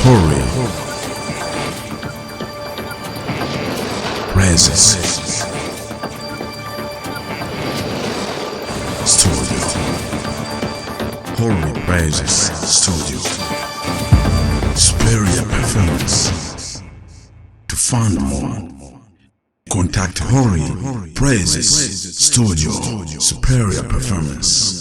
Holy Presence Studio. Holy Presence Studio. Superior Performance. To find more, contact Holy Presence Studio. Superior Performance.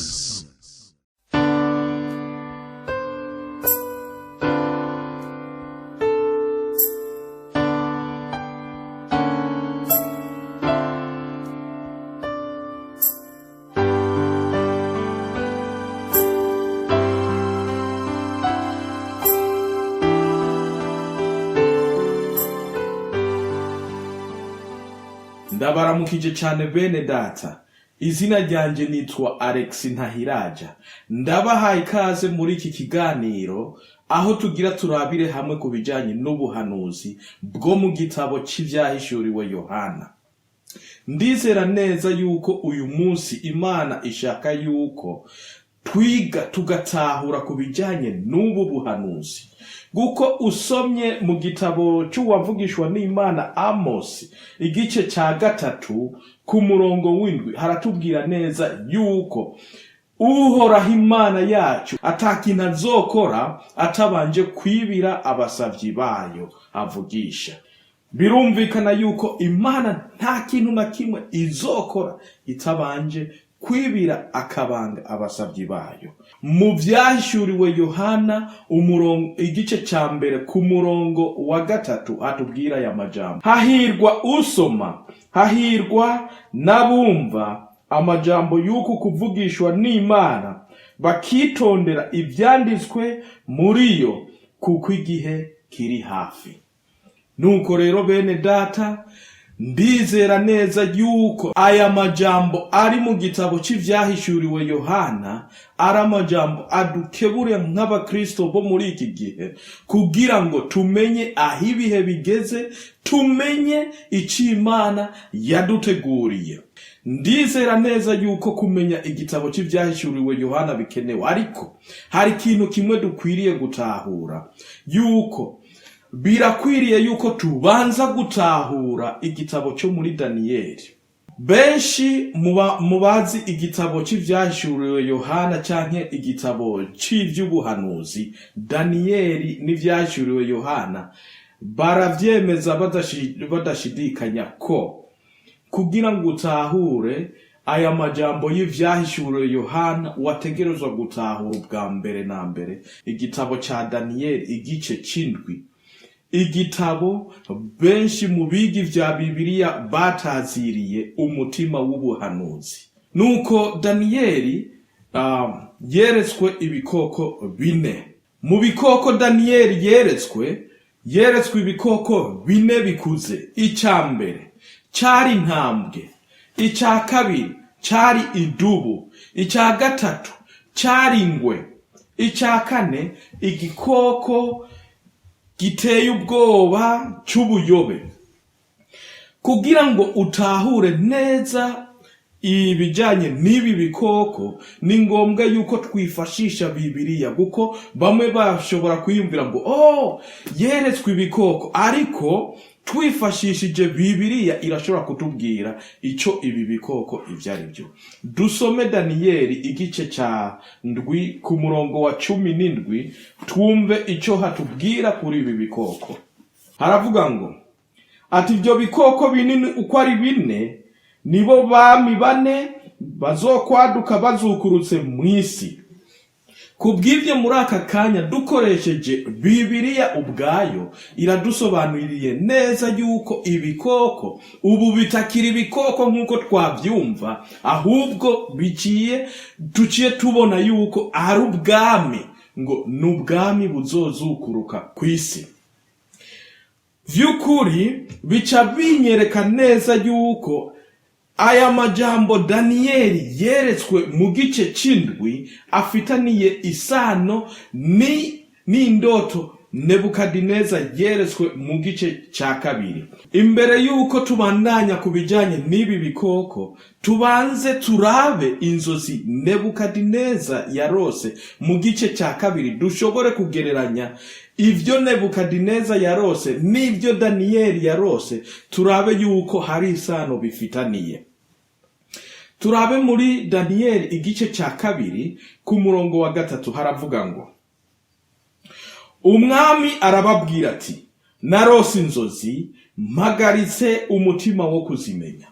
Ndabaramukije cyane bene data. Izina ryanje nitwa Alex Ntahiraja. Ndabahaye ikaze muri iki kiganiro aho tugira turabire hamwe ku bijanye n'ubuhanuzi bwo mu gitabo cy'ivyahishuriwe Yohana. Ndizera neza yuko uyu munsi Imana ishaka yuko twiga tugatahura ku bijanye n'ubu buhanuzi. Guko usomye mu gitabo cy'uwavugishwa n'Imana Amos igice cya 3 ku murongo w'indwi haratubwira neza yuko Uhoraho Imana yacu atakintu azokora atabanje kwibira abasavyi bayo avugisha. Birumvikana yuko Imana nta kintu na kimwe izokora itabanje kwibira akabanga abasavyi bayo. Mu vyahishuriwe Yohana umurongo igice ca mbere ku murongo wa 3 atubwira ya majambo. Hahirwa usoma, hahirwa nabumva amajambo yuko kuvugishwa n'Imana bakitondera ivyanditswe muri yo kuko igihe kiri hafi. Nuko rero bene data, ndizera neza yuko aya majambo ari mu gitabo cy'ivyahishuriwe Yohana ari amajambo adukebure nk'abakristo bo muri iki gihe kugira ngo tumenye aho ibihe bigeze, tumenye icyo Imana yaduteguriye. Ndizera neza yuko kumenya igitabo cy'ivyahishuriwe Yohana bikenewe, ariko hari ikintu kimwe dukwiriye gutahura, yuko birakwiriye yuko tubanza gutahura igitabo cyo muri Daniyeli. Benshi mubazi igitabo cy'ivyahishuriwe Yohana canke igitabo cy'ivy'ubuhanuzi Daniyeli n'ivyahishuriwe Yohana baravyemeza badashidikanya ko kugira ngo utahure aya majambo y'ivyahishuriwe Yohana wategerezwa gutahura ubwa mbere na mbere igitabo ca Daniyeli igice c'indwi. Igitabo benshi mu bigi vya Bibiliya bataziriye umutima w'ubuhanuzi. Nuko Daniyeli yeretswe ibikoko 4. Mu bikoko Daniyeli yeretswe ibikoko 4 bikuze. Icambere cari intambwe, ica kabiri cari idubu, ica gatatu cari ingwe, ica kane igikoko giteye ubwoba cy'ubuyobe. Kugira ngo utahure neza ibijanye n'ibi bikoko ni ngombwa yuko twifashisha Bibiliya, kuko bamwe bashobora kwiyumvira ngo yeretswe ibikoko, ariko twifashishije Bibiliya irashobora kutubwira ico ibi bikoko ivyari byo. Dusome Daniyeli igice ca 7 ku murongo wa 17 twumve ico hatubwira kuri ibi bikoko. Haravuga ngo ati ibyo bikoko binini uko ari 4 nibo bami 4 bazokwaduka bazukurutse mu isi. Kubw'ivyo muri aka kanya dukoresheje Bibiliya ubwayo iradusobanuriye neza yuko ibikoko ubu bitakiri ibikoko nk'uko twavyumva, ahubwo tuciye tubona yuko ari ubwami, ngo n'ubwami buzozukuruka kw'isi. Vyukuri bica binyereka neza yuko aya majambo Daniyeli yeretswe mu gice c'indwi afitaniye isano n'indoto Nebukadineza yeretswe mu gice cya kabiri. Imbere yuko tubandanya kubijanye n'ibi bikoko, tubanze turabe inzozi Nebukadineza yarose mu gice cya kabiri, dushobore kugereranya ivyo Nebukadineza yarose n'ivyo Daniyeli yarose, turabe yuko hari isano bifitaniye. Turabe muri Daniyeli igice cya kabiri ku murongo wa 3 haravuga ngo, umwami arababwira ati, narose inzozi mpagaritse umutima wo kuzimenya.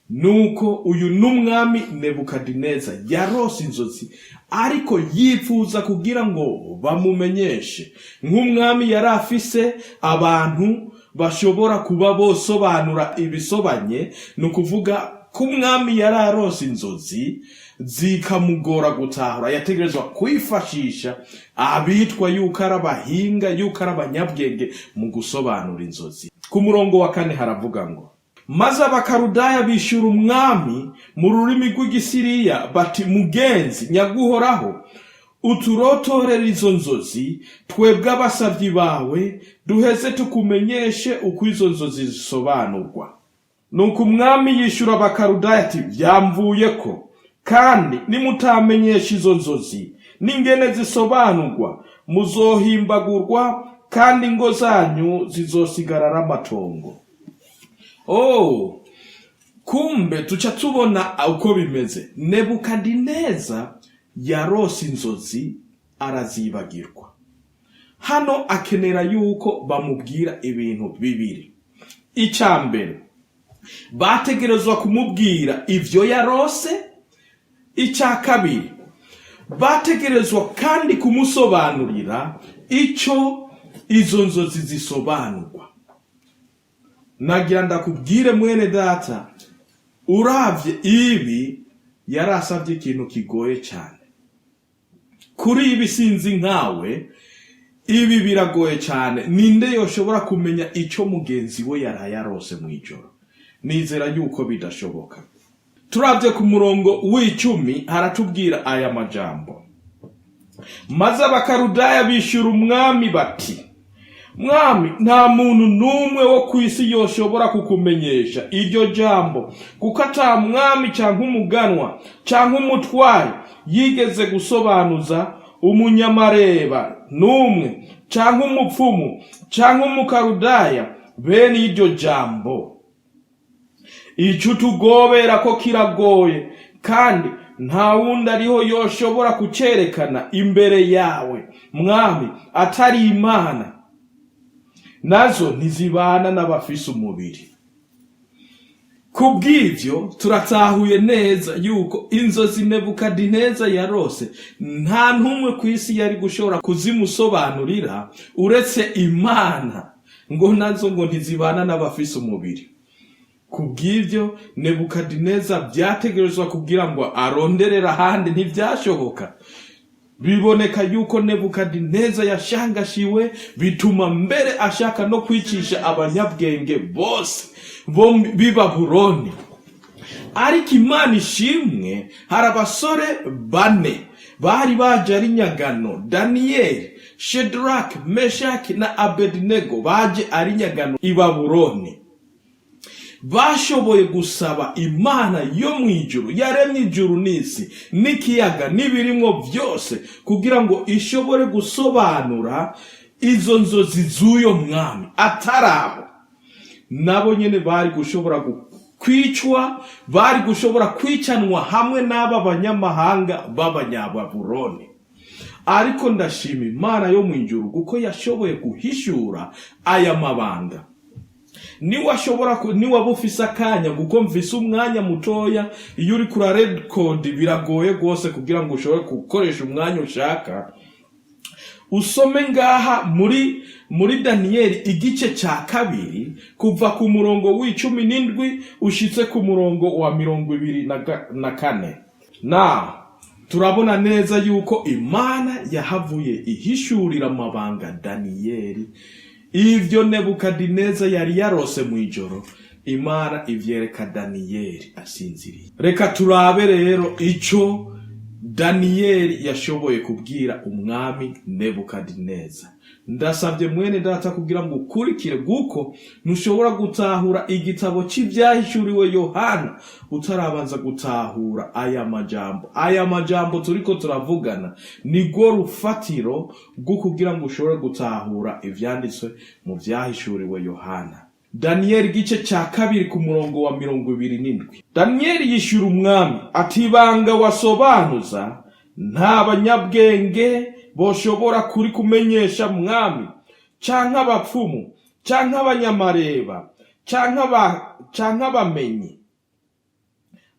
Nuko uyu n'umwami Nebukadineza yarose inzozi, ariko yifuza kugira ngo bamumenyeshe. Nk'umwami yari afise abantu bashobora kuba bosobanura ibisobanye, nukuvuga kumwami yararose inzozi zikamugora gutahura, yategerezwa kwifashisha abitwa yuko ari abahinga, yuko ari abanyabwenge mu gusobanura inzozi. Ku murongo wa 4 haravuga ngo, maze abakarudaya bishura umwami mu rurimi rw'igisiriya bati, mugenzi nyaguhoraho, uturotorera izo nzozi, twebwe abasavyi bawe duheze tukumenyeshe uko izo nzozi zisobanurwa. Nuko umwami yishura abakarudaya ati, byamvuyeko, kandi nimutamenyesha izo nzozi n'ingene zisobanurwa, muzohimbagurwa kandi ingo zanyu zizosigarara amatongo. Kumbe tuca tubona uko bimeze. Nebukadineza yarose inzozi arazibagirwa. Hano akenera yuko bamubwira ibintu bibiri. Icambere, bategerezwa kumubwira ivyo yarose. Icya kabiri, bategerezwa kandi kumusobanurira ico izo nzozi zisobanurwa. Nagira ndakubwire mwene data, uravye ibi yarasavye ikintu kigoye cyane. Kuri ibi sinzi nkawe, ibi biragoye cyane. Ninde yoshobora kumenya ico mugenzi we yarayarose mu ijoro? Nizera yuko bidashoboka. Turavye ku murongo w'10 haratubwira aya majambo, maze abakarudaya bishura umwami bati, mwami, nta muntu numwe wo kwisi yoshobora kukumenyesha iryo jambo, kuko ata mwami canke umuganwa canke umutwari yigeze gusobanuza umunyamareba numwe canke umupfumu canke umukarudaya bene iryo jambo. Ico tugobera ko kiragoye, kandi nta wundi ariho yoshobora kucerekana imbere yawe mwami atari Imana, nazo ntizibana n'abafise umubiri. Kubw'ivyo turatahuye neza yuko inzozi Nebukadineza yarose nta ntumwe kwisi yari gushobora kuzimusobanurira uretse Imana, ngo nazo ngo ntizibana n'abafise umubiri. Kubw'ivyo Nebukadineza byategerezwa kugira ngo aronderera ahandi, ntivyashoboka. Biboneka yuko Nebukadineza yashangashiwe, bituma mbere ashaka no kwicisha abanyabwenge bose bo b'Ibabuloni. Ariko Imana ishimwe, hari abasore 4 bari baje ari nyagano. Daniyeli, Shadrach, Meshach na Abednego baje ari nyagano i Babuloni. Bashoboye gusaba Imana yo mwijuru, yaremye ijuru n'isi n'ikiyaga n'ibirimwo byose, kugira ngo ishobore gusobanura izo nzozi z'uyo mwami. Ataraho nabo nyene bari gushobora kwicwa, bari gushobora kwicanwa hamwe n'aba banyamahanga b'Abanyababuloni. Ariko ndashima Imana yo mwijuru kuko yashoboye guhishura aya mabanga. Niwaba ufise akanya, kuko mvise umwanya mutoya, iyo uri kura record biragoye gose kugira ngo ushobore gukoresha umwanya ushaka. Usome ngaha muri Daniyeli igice cya kabiri kuva ku murongo w'17 ushitse ku murongo wa 24. Na turabona neza yuko Imana yahavuye ihishurira amabanga Daniyeli. Ivyo Nebukadineza yari yarose mu ijoro, Imana ivyereka Daniyeli asinziriye. Reka turabe rero ico Daniyeli yashoboye kubwira umwami Nebukadineza. Ndasabye mwene data kugira ngo ukurikire, guko ntushobora gutahura igitabo cy'ibyahishuriwe Yohana utarabanza gutahura aya majambo turiko turavugana. Nigo rufatiro rwo kugira ngo ushobore gutahura ivyanditswe mu byahishuriwe Yohana. Daniyeli gice cya 2 ku murongo wa 27. Daniyeli yishura umwami ati, ibanga wasobanuza nta banyabwenge boshobora kuri kumenyesha mwami, canke abapfumu, canke abanyamareba, canke abamenyi.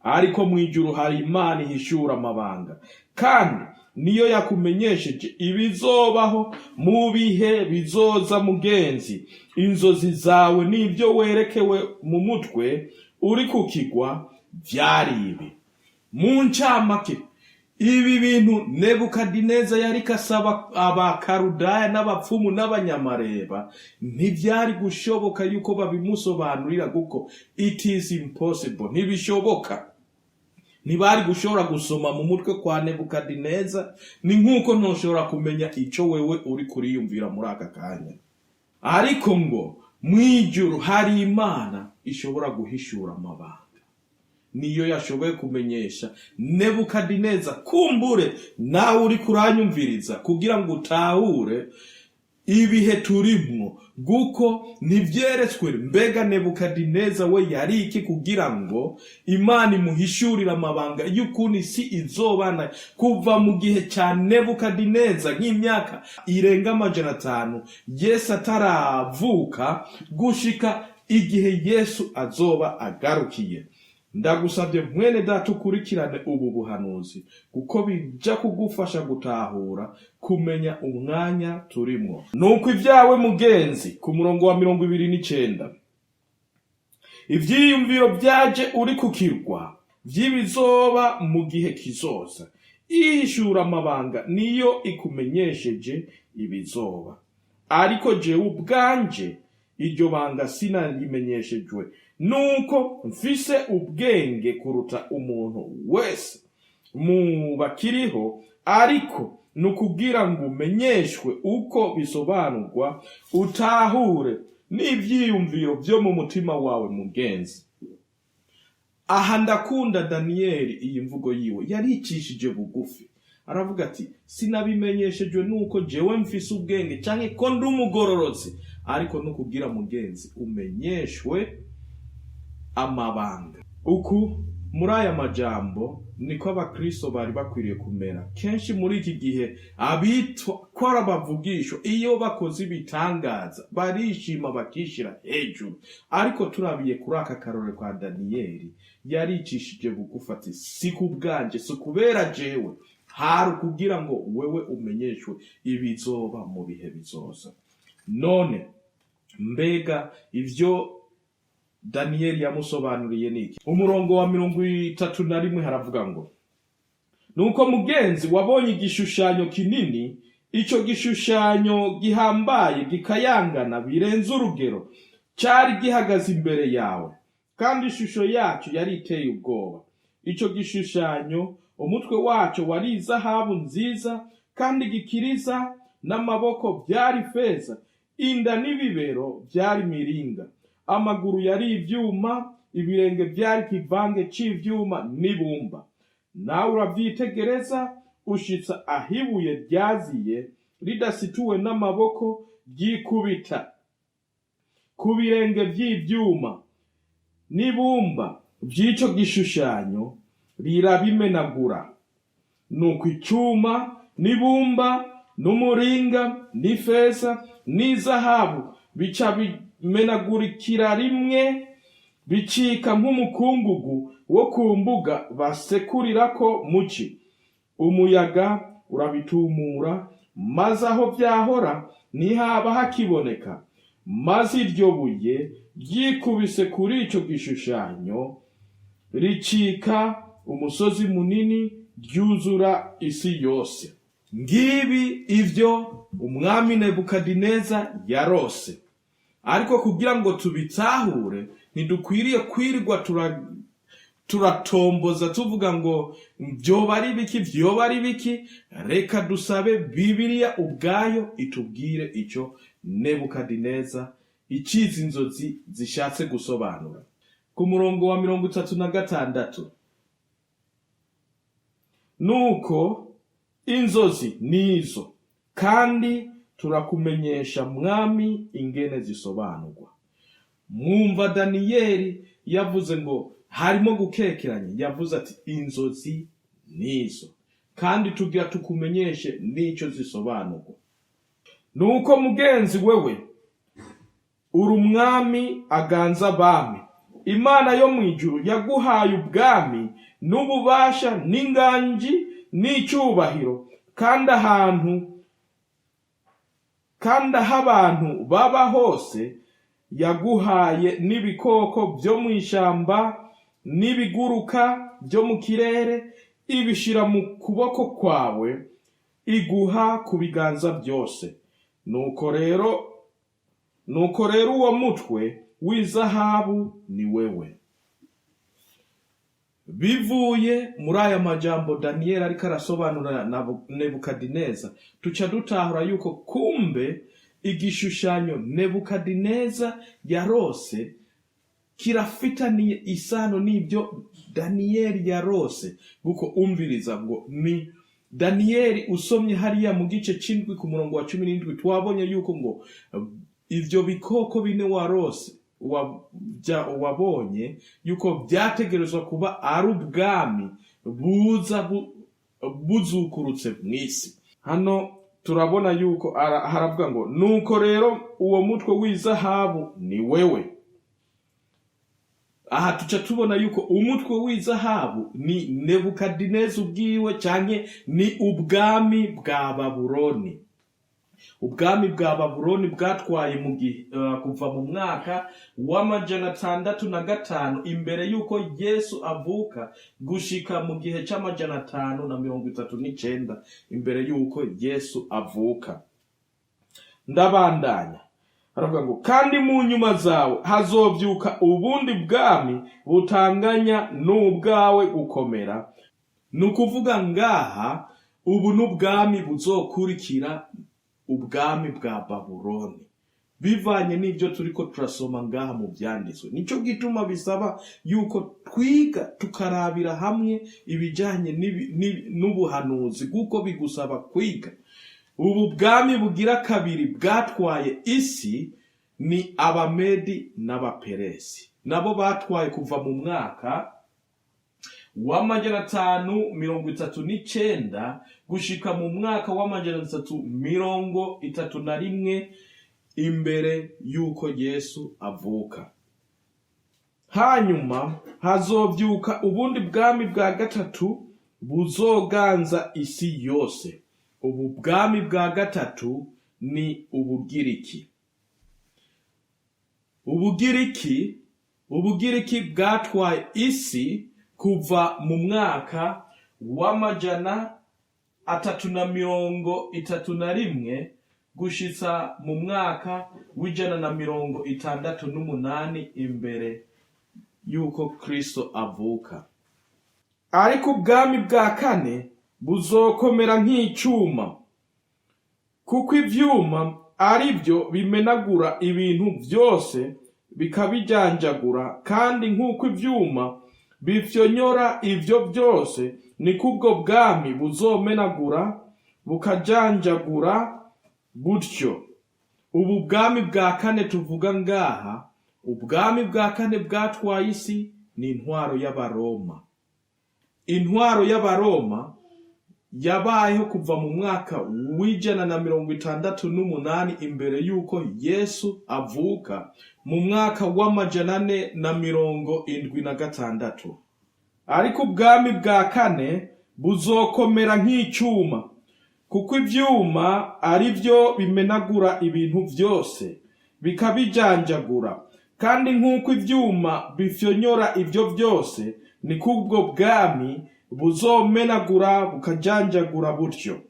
Ariko mwijuru hari Imana ihishura amabanga, kandi niyo yakumenyesheje ibizobaho mu bihe bizoza. Mugenzi, inzozi zawe n'ibyo werekewe mu mutwe uri kukigwa vyari ibi. Mu ncamake, ibi bintu Nebukadineza yari kasaba abakarudaya n'abapfumu n'abanyamareba ntivyari gushoboka yuko babimusobanurira, kuko it is impossible, ntibishoboka. Ntibari gushobora gusoma mu mutwe kwa Nebukadineza, ni nkuko ntoshobora kumenya ico wewe uri kuriyumvira muri aka kanya. Ariko ngo mwijuru hari Imana ishobora guhishura amabanga. Niyo yashoboye kumenyesha Nebukadineza. Kumbure nawe uri kuranyumviriza kugira ngo utahure ibihe turimwo, guko ntivyeretswe mbega Nebukadineza we yari iki kugira ngo Imana imuhishurira amabanga y'ukuntu isi izobana kuva mu gihe cya Nebukadineza nk'imyaka irenga 500 Yesu ataravuka gushika igihe Yesu azoba agarukiye. Ndagusabye mwene data ukurikirane ubu buhanuzi, kuko bija kugufasha gutahura kumenya umwanya turimwo. Nuko ivyawe mugenzi, ku murongo wa 29, ivyiyumviro vyaje uri kukirwa vy'ibizoba mu gihe kizoza. Ihishura amabanga niyo ikumenyesheje ibizoba, ariko jewe ubwanje iryo banga sinarimenyeshejwe, nuko mfise ubwenge kuruta umuntu wese mu bakiriho, ariko nukugira ngo umenyeshwe uko bisobanurwa, utahure n'ivyiyumviro vyo mu mutima wawe mugenzi. Aha ndakunda Daniyeli iyi mvugo yiwe, yaricishije bugufi. Aravuga ati, sinabimenyeshejwe nuko jewe mfise ubwenge canke ko ndi umugororotsi, ariko nukugira mugenzi umenyeshwe amabanga. Uku muri aya majambo niko abakristo bari bakwiriye kumera. Kenshi muri iki gihe abitwa ko abavugisho iyo bakoze ibitangaza barishima bakishira hejuru, ariko turabiye kuri aka karore kwa Daniyeli, yaricishije bugufi ati, si kubwanje, si kubera jewe, hari kugira ngo wewe umenyeshwe ibizoba mu bihe bizoza. None mbega ivyo Daniyeli yamusobanuriye niki? Umurongo wa 31 haravuga ngo, nuko mugenzi wabonye igishushanyo kinini, ico gishushanyo gihambaye gikayangana birenze urugero, cari gihagaze imbere yawe, kandi ishusho yacu yari iteye ubwoba. Ico gishushanyo umutwe wacu wari izahabu nziza, kandi gikiriza n'amaboko byari feza, inda n'ibibero byari miringa, amaguru yari ivyuma, ibirenge byari kivange c'ivyuma n'ibumba. Nawe uravyitegereza ushitsa ahibuye ryaziye ridasituwe n'amaboko ryikubita ku birenge vy'ivyuma n'ibumba vy'ico gishushanyo rirabimenagura. Nuko icuma n'ibumba n'umuringa n'ifeza n'izahabu bica bimenagurikira rimwe, bicika nk'umukungugu wo ku mbuga basekurirako muci. Umuyaga urabitumura, maze aho vyahora ntihaba hakiboneka. Maze iryo buye ryikubise kuri ico gishushanyo ricika umusozi munini, ryuzura isi yose. Ngibi ivyo umwami Nebukadineza yarose. Ariko kugira ngo tubitahure, ntidukwiriye kwirirwa turatomboza tuvuga ngo vyoba ari biki. Reka dusabe Bibiliya ubwayo itubwire ico Nebukadineza icizi inzozi zishatse gusobanura. Ku murongo wa 36, nuko inzozi nizo kandi turakumenyesha mwami ingene zisobanurwa. Mwumva Daniyeli yavuze ngo harimo gukekeranya, yavuze ati inzozi nizo kandi tugira tukumenyeshe nico zisobanurwa. Nuko mugenzi wewe uri umwami aganza abami, Imana yo mwijuru yaguhaye ubwami n'ububasha n'inganji n'icyubahiro, kandi aho abantu baba hose yaguhaye n'ibikoko byo mu ishamba n'ibiguruka byo mu kirere, ibishira mu kuboko kwawe, iguha ku biganza byose. Nuko rero uwo mutwe w'izahabu ni wewe. Bivuye muri aya majambo Daniel ariko arasobanura na Nebukadineza, tuca dutahura yuko kumbe igishushanyo Nebukadineza yarose kirafitaniye isano n'ibyo Daniel yarose. Kuko umviriza ngo ni Daniel usomye hariya mu gice c'indwi ku murongo wa 17 twabonye yuko ngo ivyo bikoko bine warose wabonye yuko byategerezwa kuba ari ubwami buzukurutse mw'isi. Hano turabona yuko haravuga ngo nuko rero uwo mutwe w'izahabu ni wewe. Aha tuca tubona yuko umutwe w'izahabu ni Nebukadineza ubwiwe, canke ni ubwami bwa Babuloni. Ubwami bwa Babuloni bwatwaye mu gihe kuva mu mwaka wa 605 imbere yuko Yesu avuka gushika mu gihe ca 539 imbere yuko Yesu avuka. Ndabandanya aravuga ngo kandi mu nyuma zawe hazovyuka ubundi bwami butanganya n'ubwawe gukomera. Nukuvuga ngaha ubu n'ubwami buzokurikira ubwami bwa Babuloni, bivanye n'ibyo turiko turasoma ngaha mu vyanditswe. Nico gituma bisaba yuko twiga tukarabira hamwe ibijanye n'ubuhanuzi, kuko bigusaba kwiga. Ubu bwami bugira kabiri bwatwaye isi ni Abamedi n'Abaperesi. Nabo batwaye kuva mu mwaka wa 539 gushika mu mwaka wa 331 imbere yuko Yesu avuka. Hanyuma hazovyuka ubundi bwami bwa gatatu buzoganza isi yose. Ubu bwami bwa gatatu ni Ubugiriki. Ubugiriki bwatwaye isi kuva mu mwaka wa 331 gushitsa mu mwaka w'168 imbere yuko Kristo avuka. Ariko ubwami bwa kane buzokomera nk'icuma, kuko ivyuma ari byo bimenagura ibintu byose bikabijanjagura, kandi nk'uko ivyuma bifyonyora ivyo byose ni kubwo bwami buzomenagura bukajanjagura butyo. Ubu bwami bwa kane tuvuga ngaha, ubwami bwa kane bwatwaye isi ni intwaro y'Abaroma. Intwaro y'Abaroma yabayeho kuva mu mwaka w'168 imbere yuko Yesu avuka mu mwaka wa 476. Ariko ubwami bwa kane buzokomera nk'icuma, kuko ivyuma ari byo bimenagura ibintu byose bikabijanjagura, kandi nk'uko ivyuma bifyonyora ivyo byose ni kubwo bwami buzomenagura bukajanjagura butyo.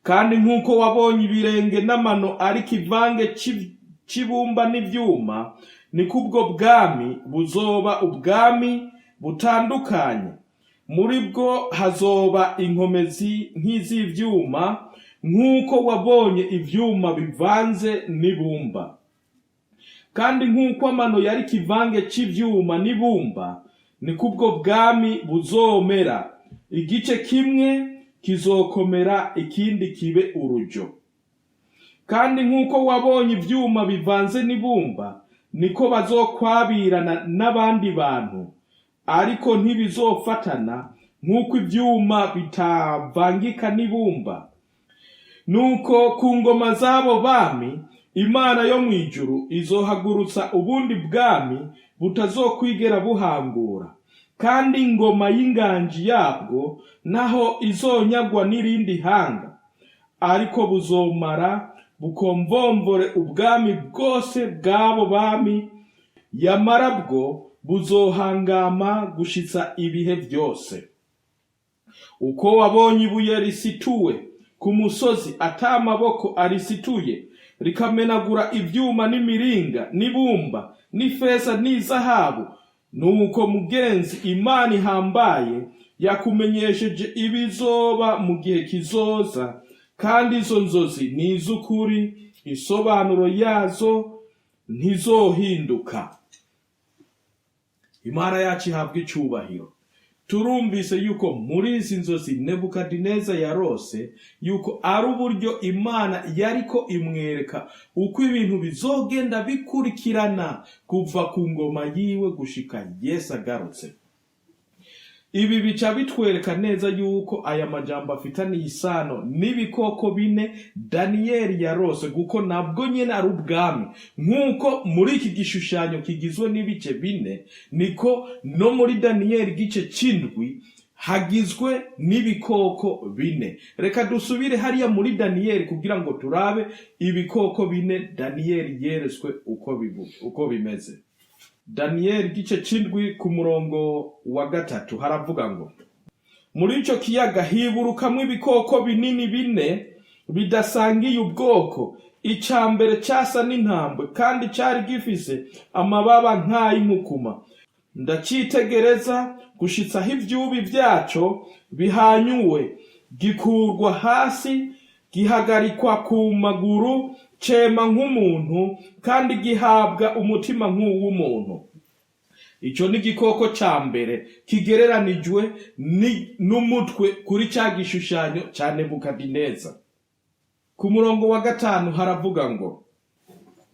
Kandi nk'uko wabonye ibirenge n'amano ari kivange c'ibumba n'ivyuma, ni kubwo bwami buzoba ubwami butandukanye. Muri bwo hazoba inkomezi nk'iz'ivyuma, nk'uko wabonye ivyuma bivanze n'ibumba. Kandi nk'uko amano yari kivange c'ivyuma n'ibumba, ni kubwo bwami buzomera. Igice kimwe kizokomera, ikindi kibe urujo. Kandi nk'uko wabonye ivyuma bivanze n'ibumba, niko bazokwabirana n'abandi bantu, ariko ntibizofatana nk'uko ivyuma bitavangika n'ibumba. Nuko ku ngoma z'abo bami, Imana yo mw'ijuru izohagurutsa ubundi bwami butazokwigera buhangura, kandi ingoma y'inganji yabwo naho izonyagwa n'irindi hanga, ariko buzomara bukomvomvore ubwami bwose bw'abo bami, yamara bwo buzohangama gushitsa ibihe byose. Uko wabonye ibuye risituwe ku musozi ata amaboko arisituye, rikamenagura ivyuma n'imiringa n'ibumba n'ifeza n'izahabu, nuko mugenzi Imana ihambaye yakumenyesheje ibizoba mu gihe kizoza, kandi izo nzozi ni iz'ukuri, isobanuro yazo ntizohinduka. Imana yacu ihabwa icubahiro. Turumvise yuko muri izi nzozi Nebukadineza yarose, yuko ari uburyo Imana yariko imwereka uko ibintu bizogenda bikurikirana kuva ku ngoma yiwe gushika Yesu agarutse. Ibi bica bitwereka neza yuko aya majambo afitaniye isano n'ibikoko bine Daniyeli yarose, kuko nabwo nyene ari ubwami. Nk'uko muri iki gishushanyo kigizwe n'ibice bine, niko no muri Daniyeli igice c'indwi hagizwe n'ibikoko bine. Reka dusubire hariya muri Daniyeli kugira ngo turabe ibikoko bine Daniyeli yeretswe uko bimeze. Daniyeli igice c'indwi ku murongo wa 3 haravuga ngo, muri ico kiyaga hiburukamwo ibikoko binini bine bidasangiye ubwoko. Ica mbere casa n'intambwe, kandi cari gifise amababa nk'ay'inkukuma. Ndacitegereza gushitsa aho ivyubi vyaco bihanyuwe, gikurwa hasi, gihagarikwa ku maguru, cema nk'umuntu, kandi gihabwa umutima nk'uw'umuntu. Ico ni igikoko ca mbere kigereranijwe n'umutwe kuri ca gishushanyo ca Nebukadineza. Ku murongo wa 5 haravuga ngo,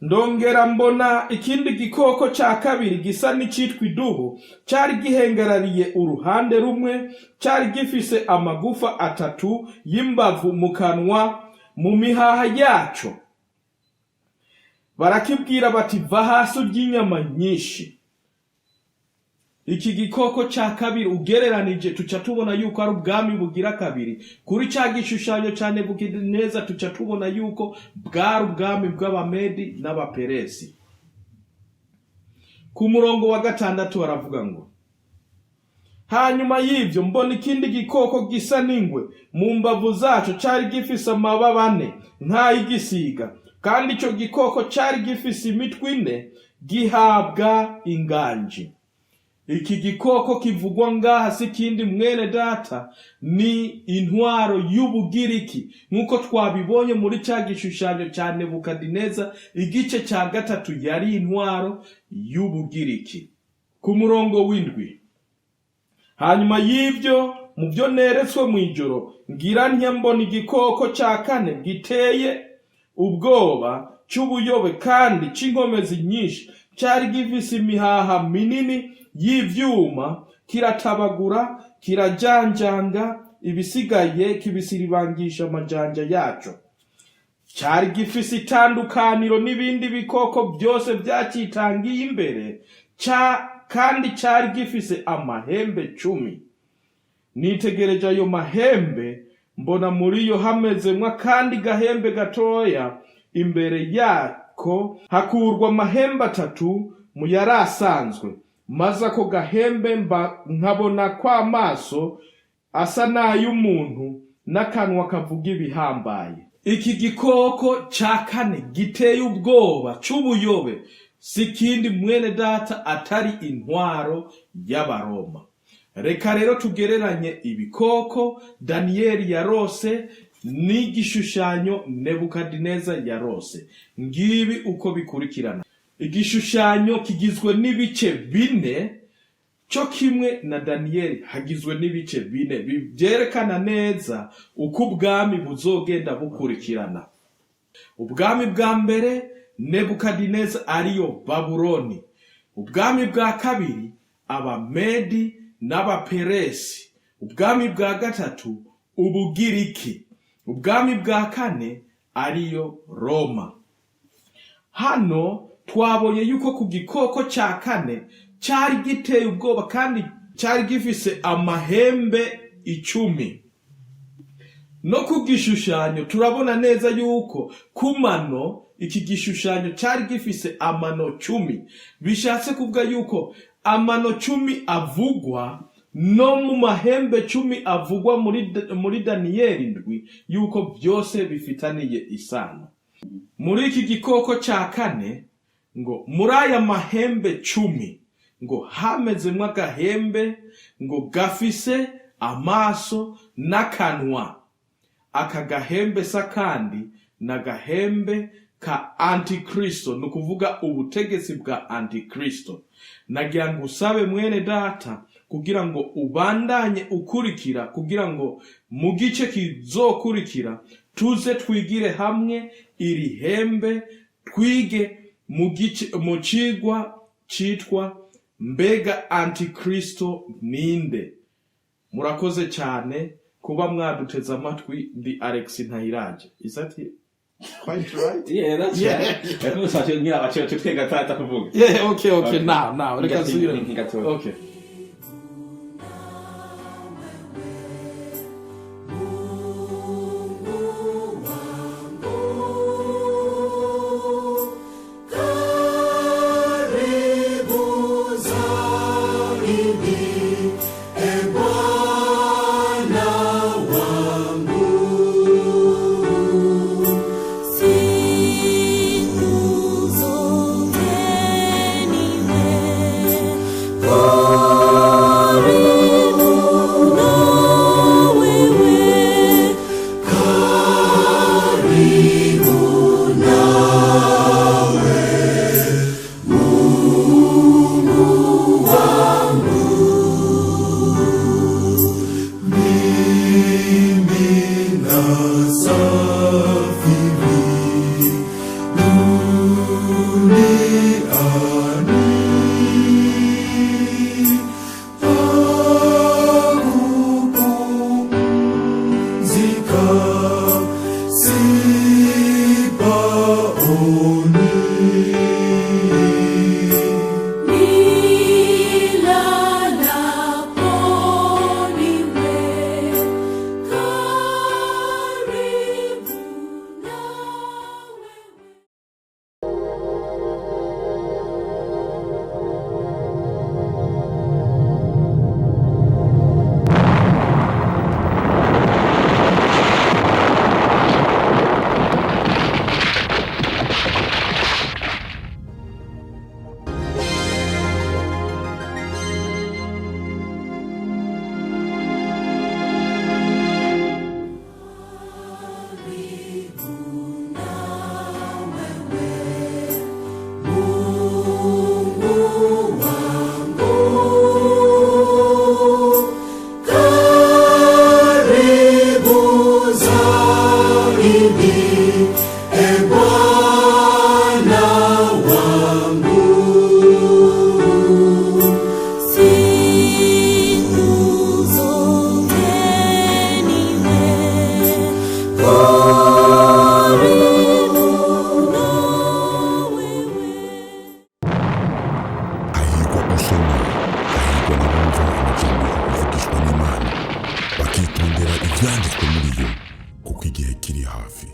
ndongera mbona ikindi gikoko ca kabiri gisa n'icitwa idubu, cari gihengerariye uruhande rumwe, cari gifise amagufa 3 y'imbavu mu kanwa, mu mihaha yaco. Barakibwira bati, va hasi urya inyama nyinshi. Iki gikoko ca kabiri ugereranije tuca tubona yuko ari ubwami bugira kabiri. Kuri ca gishushanyo ca Nebukadineza tuca tubona yuko bwari ubwami bw'Abamedi n'Abaperesi. Ku murongo wa 6 baravuga ngo, hanyuma y'ivyo mbona ikindi gikoko gisa n'ingwe, mu mbavu zaco cari gifise amababa 4 nk'ay'igisiga, kandi ico gikoko cari gifise imitwe 4, gihabwa inganji. Iki gikoko kivugwa ngaha si kindi mwene data, ni intwaro y'Ubugiriki, nk'uko twabibonye muri ca gishushanyo ca Nebukadineza igice ca 3 yari intwaro y'Ubugiriki. Ku murongo w'indwi, hanyuma y'ivyo mu byo neretswe mw'ijoro, ngira ntya mbona igikoko ca 4 giteye ubwoba c'ubuyobe kandi c'inkomezi nyinshi, cari gifise imihaha minini y'ivyuma, kiratabagura, kirajanjanga, ibisigaye kibisiribangisha amajanja yaco. Cari gifise itandukaniro n'ibindi bikoko byose vyacitangiye imbere, kandi cari gifise amahembe 10. Nitegereje ayo mahembe, mbona muri yo hamezemwa kandi gahembe gatoya, imbere yako hakurwa amahembe 3 mu yari asanzwe. Maze ako gahembe nkabona kwa maso asa n'ay'umuntu, n'akanwa kavuga ibihambaye. Iki gikoko ca 4 giteye ubwoba c'ubuyobe, si kindi mwene data atari intwaro y'Abaroma. Reka rero tugereranye ibikoko Daniyeli yarose n'igishushanyo Nebukadineza yarose. Ngibi uko bikurikirana. Igishushanyo kigizwe n'ibice 4, cyo kimwe na Daniyeli hagizwe n'ibice 4, byerekana neza uko ubwami buzogenda bukurikirana. Ubwami bwa mbere Nebukadineza ariyo Babuloni. Ubwami bwa kabiri Abamedi n'Abaperesi. Ubwami bwa gatatu Ubugiriki. Ubwami bwa kane ariyo Roma. Hano twabonye yuko ku gikoko cya kane cyari giteye ubwoba kandi cyari gifise amahembe 10. No ku gishushanyo turabona neza yuko kumano iki gishushanyo cyari gifise amano 10. Bishatse kuvuga yuko amano 10 avugwa no mu mahembe 10 avugwa muri Daniyeli 7 yuko byose bifitaniye isano. Muri iki gikoko cya kane ngo muri aya mahembe 10 ngo hamezemwe agahembe ngo gafise amaso n'akanwa. Aka gahembe sakandi na gahembe ka Antikristo, no kuvuga ubutegetsi bwa Antikristo. Nagira ngo usabe mwene data kugira ngo ubandanye ukurikira, kugira ngo mu gice kizokurikira tuze twigire hamwe iri hembe, twige mu cigwa citwa mbega Antikristo ninde. Murakoze cyane kuba mwaduteze amatwi. Ndi Alex Ntahiraje. Is that it? Quite right? Yeah, that's right. Yeah, okay. Now. Okay. ibyanditswe muri yo kuko igihe kiri hafi.